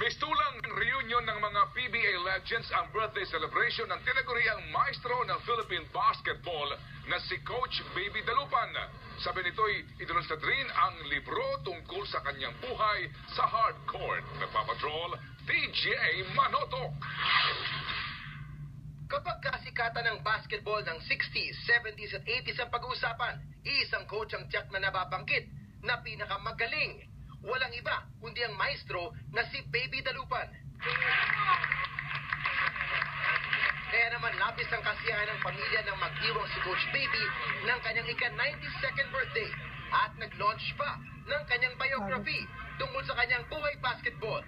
Mistulang reunion ng mga PBA legends ang birthday celebration ng tinaguriang maestro ng Philippine basketball na si Coach Baby Dalupan. Sabi nito'y idinulstad rin ang libro tungkol sa kanyang buhay sa hardcourt. Nagpapatrol, TJ Manotok. Kapag kasikatan ng basketball ng 60s, 70s at 80s ang pag-uusapan, isang coach ang tiyak na nababanggit na pinakamagaling. Walang iba kundi ang maestro na si Baby Dalupan. Kaya naman labis ang kasiyahan ng pamilya ng mag-iwang si Coach Baby ng kanyang ika-92nd birthday at nag-launch pa ng kanyang biography tungkol sa kanyang buhay basketball.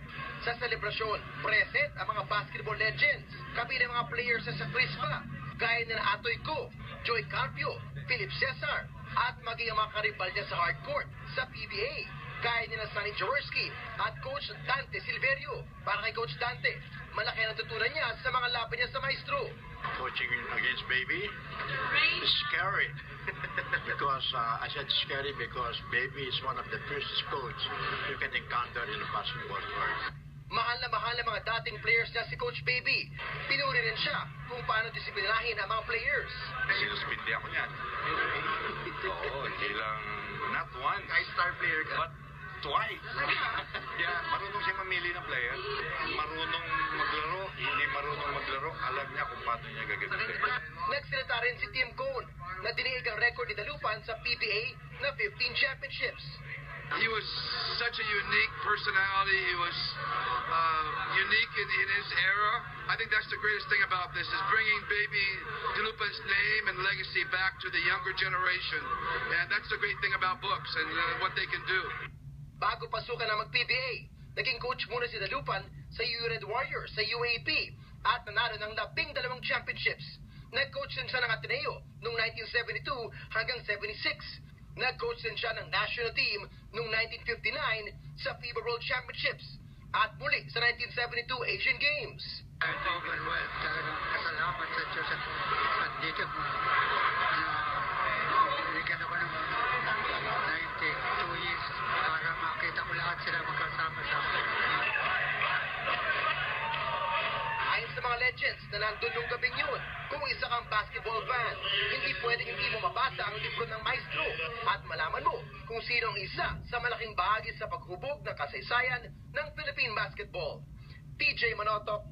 Sa selebrasyon, present ang mga basketball legends, kabilang mga players sa Crispa, gaya nila Atoy Co, Joy Carpio, Philip Cesar, at maging ang mga karibal niya sa hardcourt sa PBA. Gaya nila Sonny Jaworski at Coach Dante Silverio. Para kay Coach Dante, malaki ang natutunan niya sa mga laban niya sa maestro. Coaching against Baby is scary. Because I said scary because Baby is one of the fiercest coach you can encounter in a basketball court. Mahal na mga dating players niya si Coach Baby. Pinuri rin siya kung paano disiplinahin ang mga players. Sinuspindi ako niyan. Oo, hindi lang not once. Kahit star player ka. But twice. Yeah, marunong siyang mamili ng player. Marunong maglaro, hindi marunong maglaro. Alam niya kung paano niya gagamitin. Nagsalita rin si Tim Cone na diniig ang record ni Dalupan sa PBA na 15 championships. He was such a unique personality. He was unique in his era. I think that's the greatest thing about this, is bringing Baby Dalupan's name and legacy back to the younger generation. And that's the great thing about books and what they can do. Bago pasukan na mag-PBA, naging coach muna si Dalupan sa U-Red Warriors sa UAP at nanalo ng 12 championships. Nag-coach din siya ng Ateneo noong 1972 hanggang 76. Nag-coach din siya ng national team noong 1959 sa FIBA World Championships at muli sa 1972 Asian Games. Well, talagang kasalamat sa Diyos at dito binigyan ako ng 92 years para makita ko lahat sila magkasama sa akin. Ayon sa mga legends na nandun nung gabing yun, kung isa kang basketball fan, hindi pwedeng hindi mo mabasa ang libro ng maestro at malaman mo kung sino ang isa sa malaking bahagi sa paghubog ng kasaysayan ng Philippine basketball. TJ Manotok,